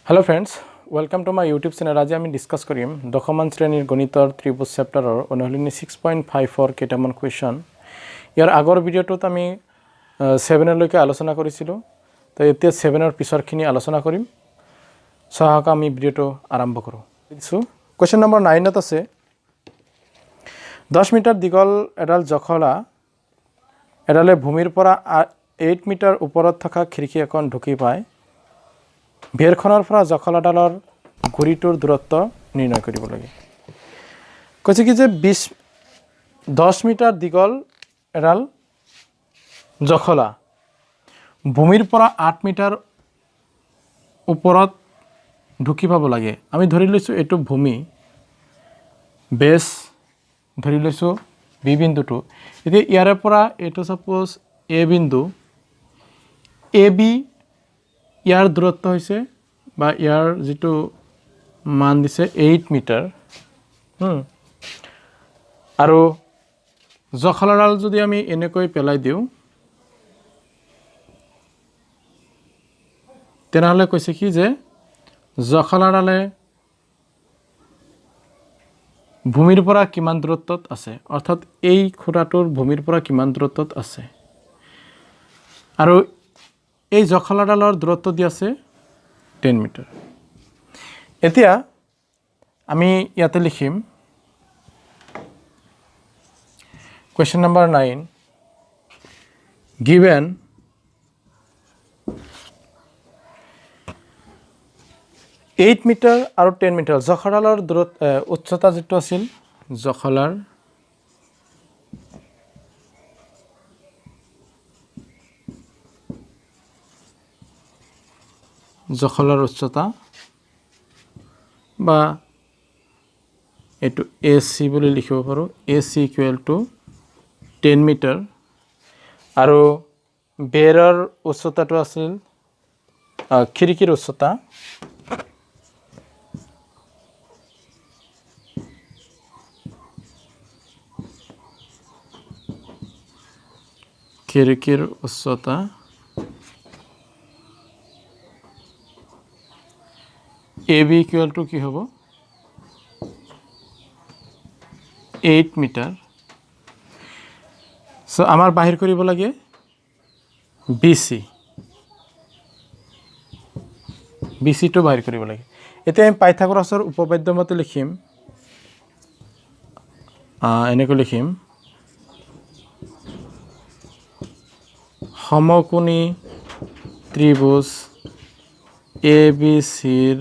Hello friends, welcome to my YouTube channel. आज आमी discuss करिम दशमान श्रेणीर गणितर त्रिभुज चैप्टारर अनुशीलनी 6.54 केटामान कुएशन। यार आगर भिडिओत आमी 7 लैके आलोचना करिसिलो, तो एतिया 7 पिछरखिनि आलोचना करिम। सहायक आमी भिडिओ आरम्भ करूँ। क्वेश्चन नम्बर 9 आछे 10 मिटार दीघल एडाल जखला एडाले भूमिर परा 8 मिटार ऊपरत थका खिड़की एखन ढुकी पाय। भेरखনৰ পৰা জখলাডালৰ ঘড়ীটোৰ দূৰত্ব নিৰ্ণয় কৰিব লাগে। কৈছে কি যে 10 মিটাৰ দীঘল এডাল জখলা ভূমিৰ পৰা 8 মিটাৰ ওপৰত ঢুকি পাব লাগে। আমি ধৰি লৈছো এটো ভূমি, বেছ ধৰি লৈছো বি বিন্দুটো। এতিয়া ইয়াৰে পৰা এটো সাপোজ এ বিন্দু, এ বি यार दूरत्व होइसे बा यार जिटु मान दिसे 8 मिटार। आरो जखलाडाल जदि आमी एनेকৈ पेলাই दिउ तेनहले কৈছে কি যে जखलाडाले ভূমিৰ পৰা কিমান দূৰত্বত আছে, অৰ্থাৎ এই খুঁটাটোৰ ভূমিৰ পৰা কিমান দূৰত্বত আছে। আৰু এই জখলাডালৰ দূৰত্ব দি আছে 10 মিটাৰ। এতিয়া আমি ইয়াতে লিখিম question number 9 given eight metre আৰু 10 মিটাৰ জখলাডালৰ দূৰত্ব উচ্চতা যেটো আছিল জখলাৰ জখলাৰ উচ্চতা বা এটো এসি বুলি লিখিব পাৰো। এসি ইকুয়াল টু 10 মিটাৰ আৰু বেৰৰ উচ্চতাটো আছিল খিৰিকিৰ উচ্চতা ए बी इक्वल टू कि हम 8 मिटार। सो आमार बाहिर करिब लागे BC तो बाहिर करिब लागे। एते आमी पाइथागोरासर उपपाद्य मते लिखिम एनेको लिखिम समकोणी त्रिभुज ABCर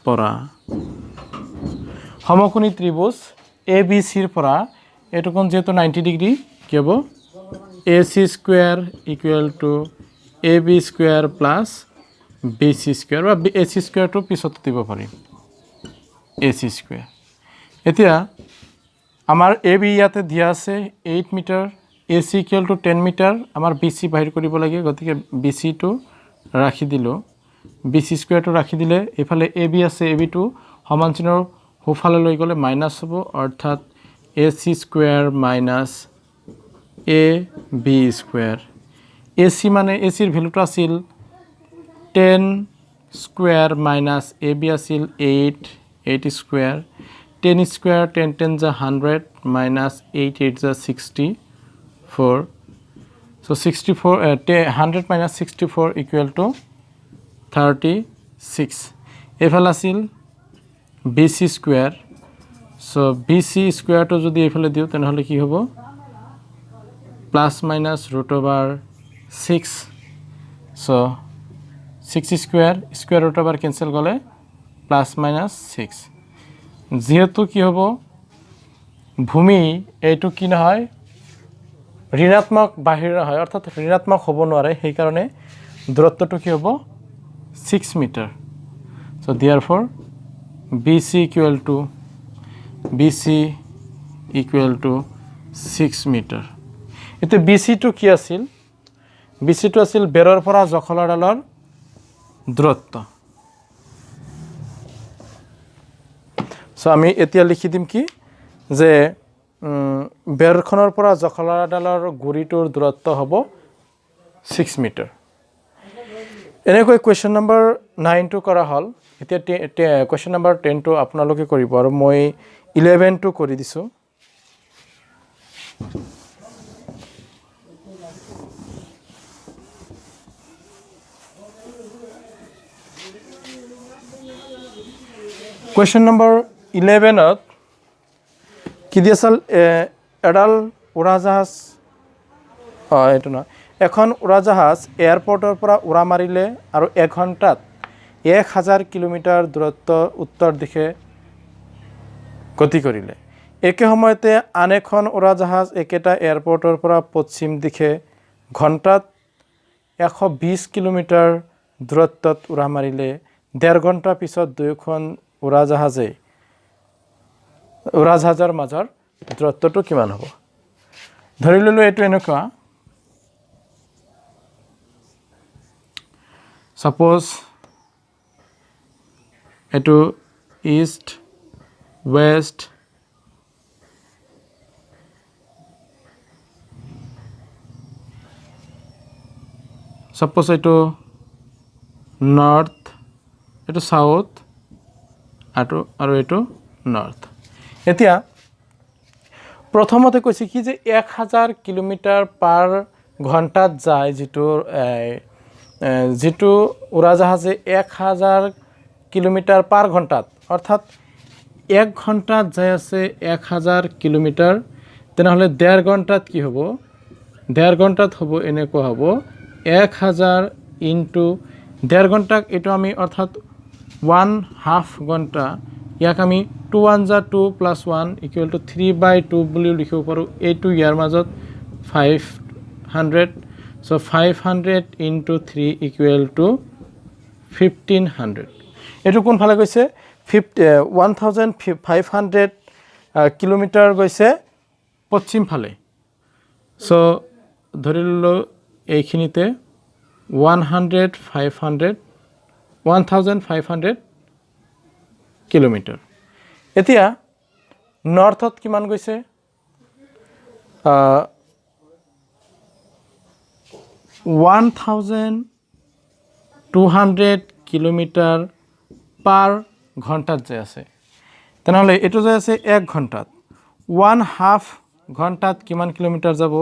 পৰা সমকোণী ত্ৰিভুজ ABCৰ পৰা এটুকুন যেহেতু 90 ডিগ্ৰী কি হ'ব AC square equal to AB square plus BC square বা AC স্কয়াৰ টু পিছত দিব পাৰিম AC স্কয়াৰ। এতিয়া আমাৰ AB ইয়াতে দিয়া আছে 8 meter, AC equal to 10 meter. আমাৰ BC বাহিৰ কৰিব লাগে, গতিকে BC টো ৰাখি দিলো। BC স্কয়াৰ তো ৰাখি দিলে এফালে AB আছে, AB টু সমান চিহ্নৰ সোফালে লৈ গলে মাইনাস হ'ব, অৰ্থাৎ AC square minus AB square. AC মানে AC ৰ ভ্যালুটো আছিল 10 স্কয়ার মাইনাস AB আছিল 8 স্কয়ার। 10 স্কয়ার 10 10 যা 100 মাইনাস 8 8 যা 64। So 64 100 minus 64 equal to 36। এফালে আছিল BC square. So BC square তো যদি এফালে দিও তেনহলে কি হ'ব plus minus √6। So 6 square square √, cancel গলে প্লাস মাইনাস 6। যেহেতু কি হ'ব ভূমি এইটো কি নহয় ঋণাত্মক বাহিৰ হয়, অৰ্থাৎ ঋণাত্মক হ'ব নোৱাৰে, সেই কাৰণে দূৰত্বটো কি হ'ব 6 meter. So therefore BC equal to 6 meter. এতে BC টো কি আছিল? BC টো আছিল বেৰৰ পৰা জখলাডালৰ দূৰত্ব। সো আমি এতিয়া লিখি দিম কি যে বেৰখনৰ পৰা জখলাডালৰ গুৰিটোৰ দূৰত্ব হ'ব 6 মিটাৰ। এনেকৈ কুৱেশ্যন নম্বৰ 9টো কৰা হ'ল এতিয়া কুৱেশ্যন নম্বৰ 10টো আপোনালোকে কৰিব আৰু মই 11টো কৰি দিছোঁ কুৱেশ্যন নম্বৰ 11ত কি দি আছিল এডাল উৰাজাহাজ এইটো নহয় এখন উৰাজাহাজ এয়াৰপৰ্টৰ পৰা উৰা মাৰিলে আৰু 1 ঘণ্টাত 1000 কিলোমিটাৰ দূৰত্ব উত্তৰ দিশে গতি কৰিলে একে সময়তে আন এখন উৰাজাহাজ একেটা এয়াৰপৰ্টৰ পৰা পশ্চিম দিশে ঘণ্টাত 120 কিলোমিটাৰ দূৰত্বত উৰা মাৰিলে 1.5 ঘণ্টা পিছত দুয়োখন উৰাজাহাজৰ মাজৰ দূৰত্বটো কিমান হ'ব ধৰি ললো এইটো এনেকুৱা Suppose eto east west suppose eto north eto south aru eto north etia prothomate koise ki je 1000 kilometer per ঘণ্টাত যায় যেটো উৰাজাহাজে 1000 কিলোমিটার পার ঘণ্টাত অর্থাৎ 1 ঘণ্টাত যায় আছে 1000 কিলোমিটার তেনেহলে 1.5 ঘণ্টাত কি হ'ব 1.5 ঘণ্টাত হ'ব এনেকুৱা হ'ব 1000 ইনটু 1.5 ঘণ্টাক এটো আমি অর্থাৎ 1/2 ঘণ্টা ইয়াক আমি 2 1 যা 2 + 1 = 3/2 বুলি লিখিব পাৰো এইটো ইয়াৰ মাজত 500 So 500 into 3 equal to 1500. Eto kon phale goise 1500 kilometer goise Paschim phale. So ধরিলো এইখিনিতে 1500 kilometer. এতিয়া নৰ্থত কিমান গৈছে 1200 কিলোমিটার পার ঘণ্টাত যায় আছে তেনেহলে এটো যায় আছে 1 ঘণ্টাত 1/2 ঘণ্টাত কিমান কিলোমিটার যাব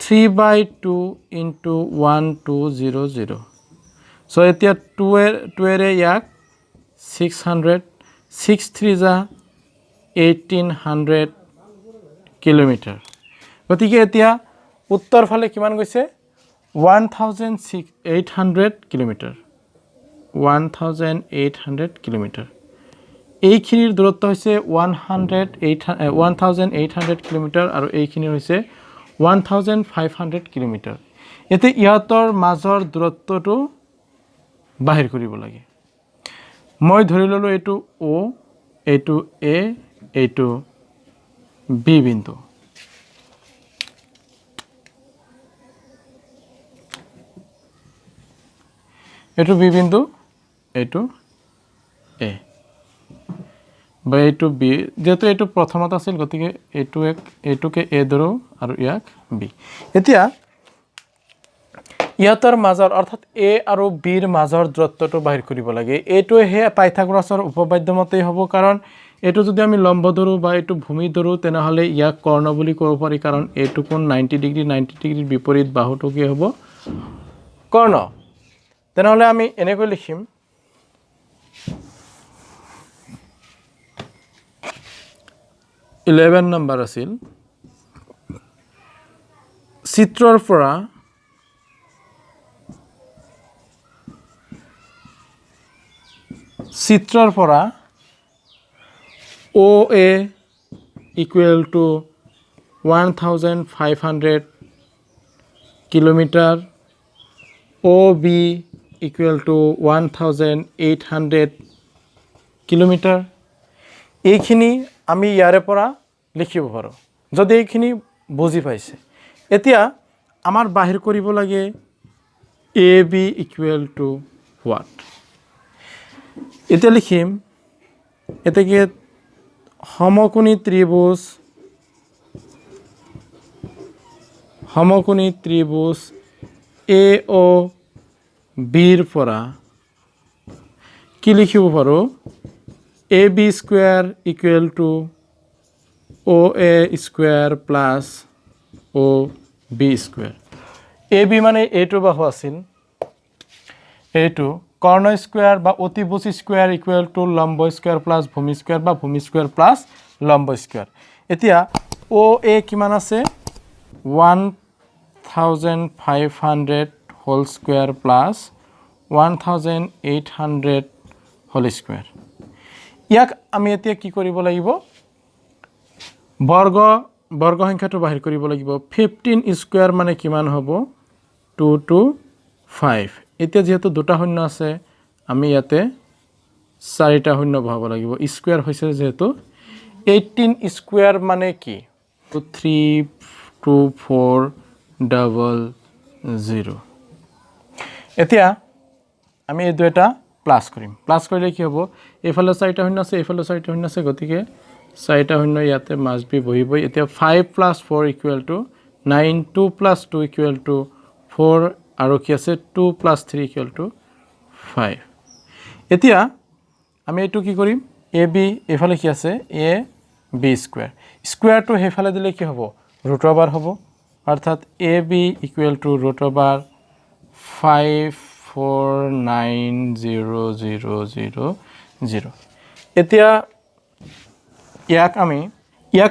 3/2 into 1200 সো এতিয়া 2 এৰে ইয়াক 600 63 যা 1800 কিলোমিটাৰ গতিকে এতিয়া উত্তৰ ফালে কিমান গৈছে 1800 কিলোমিটাৰ 1800 কিলোমিটাৰ এইখিনিৰ দূৰত্ব হৈছে 1800 কিলোমিটাৰ আৰু এইখিনিৰ হৈছে 1500 কিলোমিটাৰ এতে ইহঁতৰ মাজৰ দূৰত্বটো বাহিৰ কৰিব লাগে মই ধৰি ললো এইটো O এইটো A এইটো B বিন্দু এটো B বিন্দু এটো A বা এটো B যেটো এটো প্ৰথমত আছিল গতিকে এটোকে A ধৰো আৰু ইয়াক B এতিয়া ইয়াতৰ মাজৰ অৰ্থাৎ A আৰু B ৰ মাজৰ দূৰত্বটো বাহিৰ কৰিব লাগে এটো হে পাইথাগোৰাছৰ উপপাদ্য মতে হ'ব কাৰণ এটো যদি আমি লম্ব ধৰো বা এটো ভূমি ধৰো তেনেহলে ইয়াক কৰ্ণ বুলি ক'ব পাৰি কাৰণ এটো কোণ 90 ডিগ্ৰীৰ বিপৰীত বাহুটো কি হ'ব কৰ্ণ তেনেহলে আমি এনেকৈ লিখিম ইলেভেন নম্বৰ আছিল চিত্ৰৰ পৰা OA equal to 1500 kilometer OB equal to 1800 kilometer এইখিনি আমি ইয়াৰে পৰা লিখিব পাৰো যদি এইখিনি বুজি পাইছে এতিয়া আমাৰ বাহিৰ কৰিব লাগে AB equal to what এতিয়া লিখিম এতেকে সমকোণী ত্ৰিভুজ AOB বিৰ পৰা কি লিখিব পাৰোঁ A B square equal to O' A square plus O' B square A B মানে এইটো বাহু আছিল এইটো কৰ্ণ স্কুৱেৰ বা অতিভুজ স্কুৱেৰ ইকুৱেল টু লম্ব স্কুৱেৰ প্লাছ ভূমি স্কুৱেৰ বা ভূমি স্কুৱেৰ প্লাছ লম্ব স্কুৱেৰ এতিয়া অ' এ কিমান আছে 1500 whole square plus 1800 whole square ইয়াক আমি এতিয়া কি কৰিব লাগিব বৰ্গ সংখ্যাটো বাহিৰ কৰিব লাগিব 15 স্কুৱেৰ মানে কিমান হ'ব 2 to 5 এতিয়া যেহেতু দুটা শূন্য আছে আমি ইয়াতে চাৰিটা শূন্য বহাব লাগিব স্কুৱেৰ হৈছে যেহেতু 18 স্কুৱেৰ মানে কি 3240 এতিয়া আমি এই দুটা প্লাস কৰিম প্লাস কৰিলে কি হ'ব এইফালে চাৰিটা শূন্য আছে এইফালে চাৰিটা শূন্য আছে গতিকে চাৰিটা শূন্য ইয়াতে মাস্ট বি বহিব এতিয়া 5 + 4 = 9 2 + 2 = 4 আৰু কি আছে 2 + 3 = 5 এতিয়া আমি এটো কি কৰিম এ বি এফালে কি আছে এ বি স্কয়াৰ স্কয়াৰটো হেফালে দিলে কি হ'ব ৰুট ওভাৰ হ'ব অৰ্থাৎ এ বি = √5490000 এতিয়া ইয়াক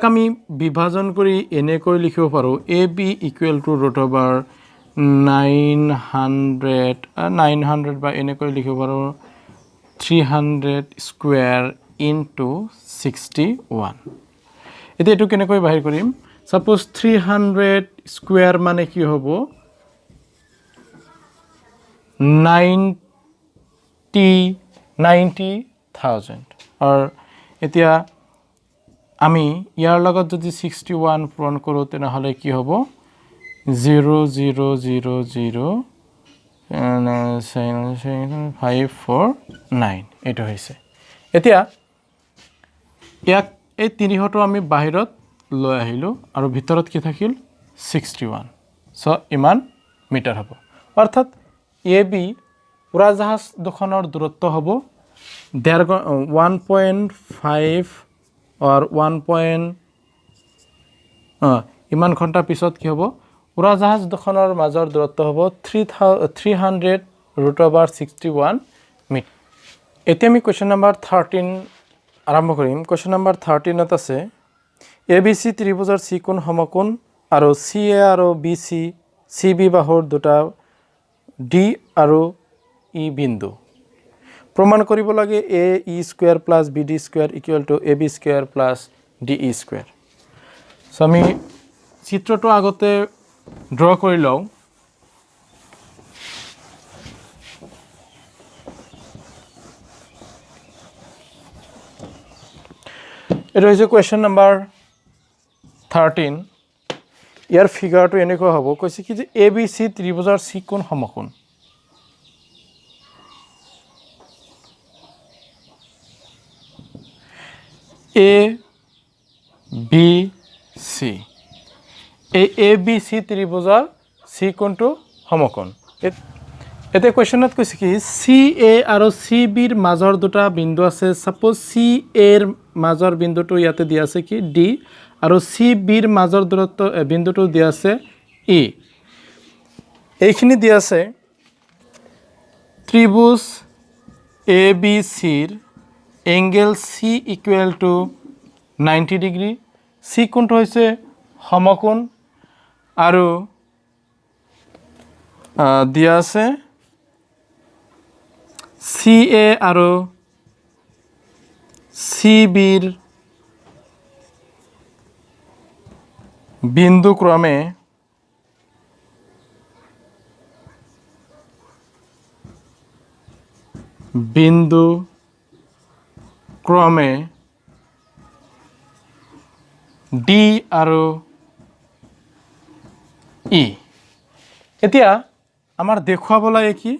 আমি বিভাজন কৰি এনেকৈ লিখিব পাৰো এ বি √900 বা এনেকৈ লিখিব পাৰো 300 স্কয়াৰ into 61 এতিয়া এটো কেনেকৈ বাহিৰ কৰিম সাপোজ 300 স্কয়াৰ মানে কি হ'ব 90000 আৰু এতিয়া আমি ইয়াৰ লগত যদি 61 পূৰণ কৰো তেনেহলে কি হ'ব 0000549 এটো হৈছে এতিয়া ইয়াক এই তিনিহটো আমি বাহিৰত লৈ আহিলো আৰু ভিতৰত কি থাকিল 61 সো ইমান মিটাৰ হ'ব অৰ্থাৎ এ বি উৰাজাহাজ দুখনৰ দূৰত্ব হ'ব 1.5 or 1. ইমান ঘণ্টা পিছত কি হ'ব উৰাজাহাজ দুখনৰ মাজৰ দূৰত্ব হ'ব 300 √61 মিটাৰ এতিয়া আমি কোৱেশ্চন নম্বৰ 13 আৰম্ভ কৰিম কোৱেশ্চন নম্বৰ 13 ত আছে ABC ত্ৰিভুজৰ C কোণ সমকোণ আৰু CA আৰু BC CB বাহুৰ দুটা D আৰু E বিন্দু প্ৰমাণ কৰিব লাগে AE square plus BD square = AB square plus DE square so আমি চিত্ৰটো আগতে ড্ৰ কৰি লওঁ এটা হৈছে কোৱেশ্চন নম্বৰ 13 ইয়াৰ ফিগাৰটো এনেকুৱা হ'ব কৈছে কি যে ABC ত্ৰিভুজৰ C কোণ সমকোণ A B C এই ABC ত্ৰিভুজৰ C কোণটো সমকোণ এতে কোৱেশ্চনত কৈছে কি CA আৰু CB ৰ মাজৰ দুটা বিন্দু আছে সাপোজ CA ৰ মাজৰ বিন্দুটো ইয়াতে দিয়া আছে কি D আৰু CB ৰ মাজৰ দূৰত্ব বিন্দুটো দিয়া আছে E এইখিনি দিয়া আছে ত্ৰিভুজ ABC ৰ এংগেল C = 90 ডিগ্ৰী C কোণটো হৈছে সমকোণ আৰু দিয়া আছে CA আৰু CB ৰ বিন্দু ক্ৰমে D আৰু E এতিয়া আমাৰ দেখুৱাব লাগে কি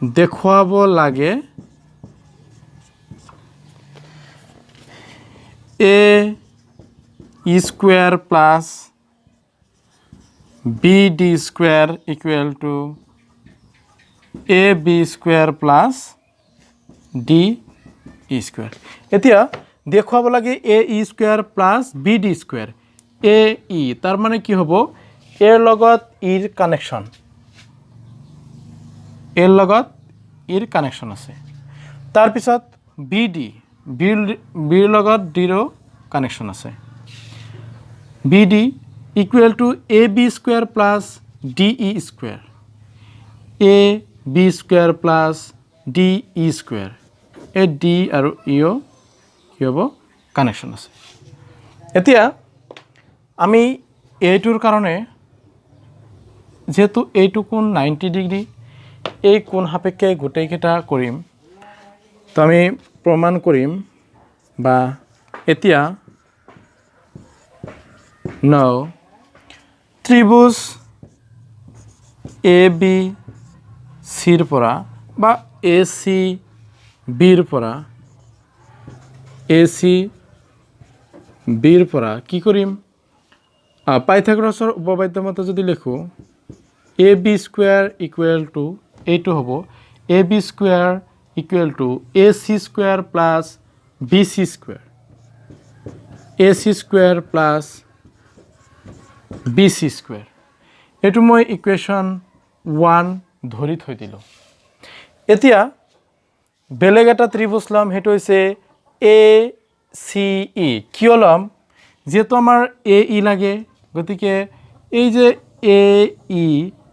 দেখুৱাব লাগে A square plus BD square equal to AB square plus DE square. এতিয়া দেখুৱাব লাগে AE square plus BD square AE তাৰ মানে কি হ'ব এৰ লগত ইৰ কানেকশন আছে তাৰ পিছত BD বিৰ লগত ডিৰ কানেকশন আছে BD equal to AB square plus DE square AB square plus DE square এই ডি আৰু ইও কি হ'ব কানেকশন আছে এতিয়া আমি এইটোৰ কাৰণে যেহেতু এইটো কোণ 90 ডিগ্ৰী এই কোণ সাপেক্ষে গোটেইকেইটা কৰিম তো আমি প্ৰমাণ কৰিম বা এতিয়া নাও ত্ৰিভুজ AB চিৰ পৰা বা AC বিৰ পৰা AC বিৰ পৰা কি কৰিম পাইথাগোৰাছৰ উপপাদ্য মতে যদি লিখো AB স্কোয়ার ইকুয়াল টু এইটো হ'ব AB square equal to AC square plus BC square AC square plus BC square এইটো মই ইকুয়েশন 1 ধৰি থৈ দিলো এতিয়া বেলেগ এটা ত্ৰিভুজ লম হেতু হৈছে ACE কিয় লম যেহেতু আমাৰ AE লাগে গতিকে এই যে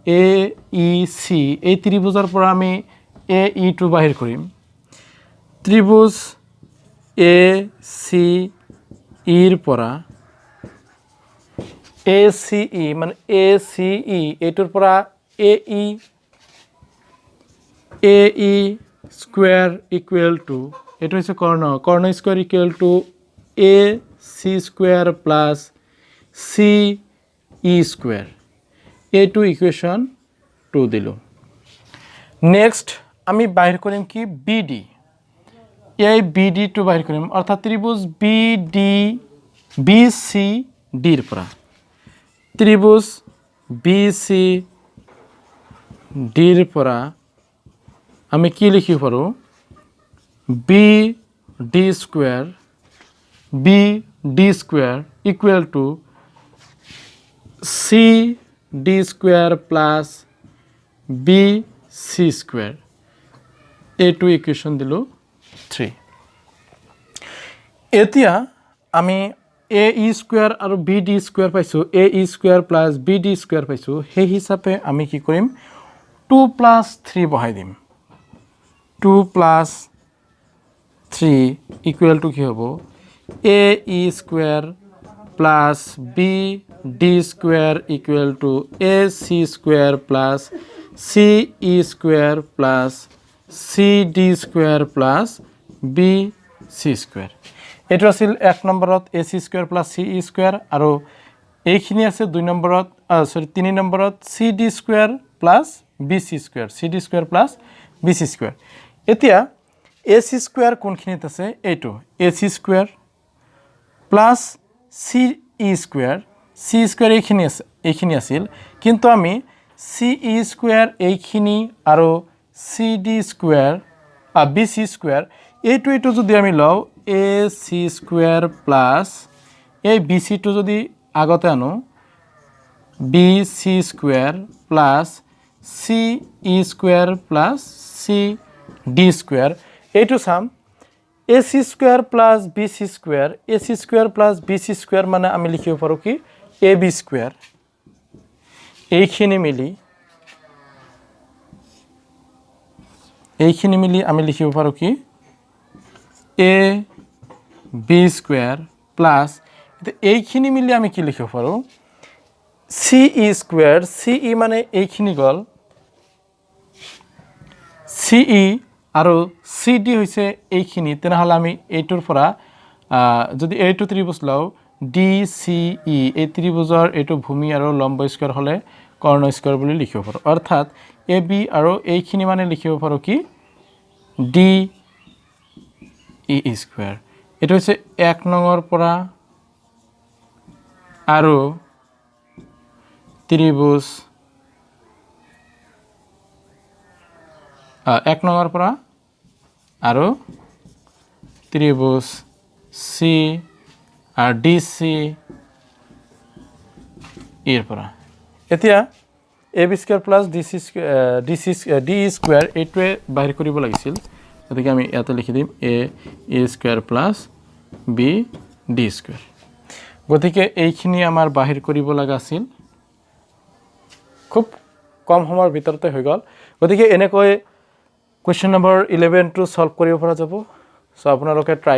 AEC এই ত্ৰিভুজৰ পৰা আমি AE টো বাহিৰ কৰিম ত্ৰিভুজ ACE ৰ পৰা ACE মানে ACE এইটোৰ পৰা AE স্কোয়ার ইকুয়াল টু এটা হচ্ছে কর্ণ square equal to AC square plus CE square এইটো ইকুয়েশন 2 দিলো নেক্সট আমি বাহিৰ কৰিম কি BD এই BD টো বাহিৰ কৰিম অৰ্থাৎ ত্ৰিভুজ BCD ৰ পৰা ত্ৰিভুজ BCD ৰ পৰা আমি কি লিখিব পাৰো BD square equal to CD square plus BC square এইটো ইকুয়েশন দিলো 3 এতিয়া আমি AE স্কোয়াৰ আৰু BD স্কোয়াৰ পাইছো AE square plus BD square পাইছো সেই হিচাপে আমি কি কৰিম 2 প্লাস 3 বহাই দিম 2 প্লাস 3 ইকুয়াল টু কি হ'ব AE square plus BD square equal to AC square plus CE square plus CD square plus BC square এইটো আছিল 1 নম্বৰত AC square plus CE square আৰু এইখিনি আছে 2 নম্বৰত 3 নম্বৰত CD square plus BC square CD square plus BC square এতিয়া AC square কোনখিনিত আছে এইটো AC square plus CE square C square এইখিনি আছিল কিন্তু আমি CE স্কোয়ার এইখিনি আৰু CD স্কোয়ার BC স্কোয়ার এইটো যদি আমি লও AC স্কোয়ার প্লাস এই BC টো যদি আগতে আনো BC square plus CE square plus CD square এইটো সাম AC square plus BC square AC square plus BC square মানে আমি লিখিব পাৰো কি AB স্কোয়াৰ এইখিনি মিলি আমি লিখিব পাৰো কি AB স্কোয়াৰ প্লাস এইখিনি মিলি আমি কি লিখিব পাৰো CE স্কোয়াৰ CE মানে এইখিনি গল CE আৰু CD হৈছে এইখিনি তেনেহলে আমি এইটোৰ পৰা যদি এইটো ত্ৰিভুজ লও DCE এই ত্ৰিভুজৰ এইটো ভূমি আৰু লম্ব স্কয়াৰ হলে কৰ্ণ স্কয়াৰ বুলি লিখিব পাৰো অৰ্থাৎ AB আৰু এইখিনি মানে লিখিব পাৰো কি DE স্কয়াৰ এটা হৈছে 1 নংৰ পৰা আৰু ত্ৰিভুজ 1 নম্বৰ পৰা আৰু ত্ৰিভুজ সি আৰ ডিসি এৰ পৰা এতিয়া A B square plus D square এইটোৱে বাহিৰ কৰিব লাগিছিল গতিকে আমি ইয়াতে লিখি দিম A square plus B D square গতিকে এইখিনি আমাৰ বাহিৰ কৰিব লগা আছিল খুব কম সময়ৰ ভিতৰতে হৈ গ'ল গতিকে এনেকৈ কোৱেশ্চন নম্বৰ 11 টো সলভ কৰিব পৰা যাব সো আপোনালোকে ট্ৰাই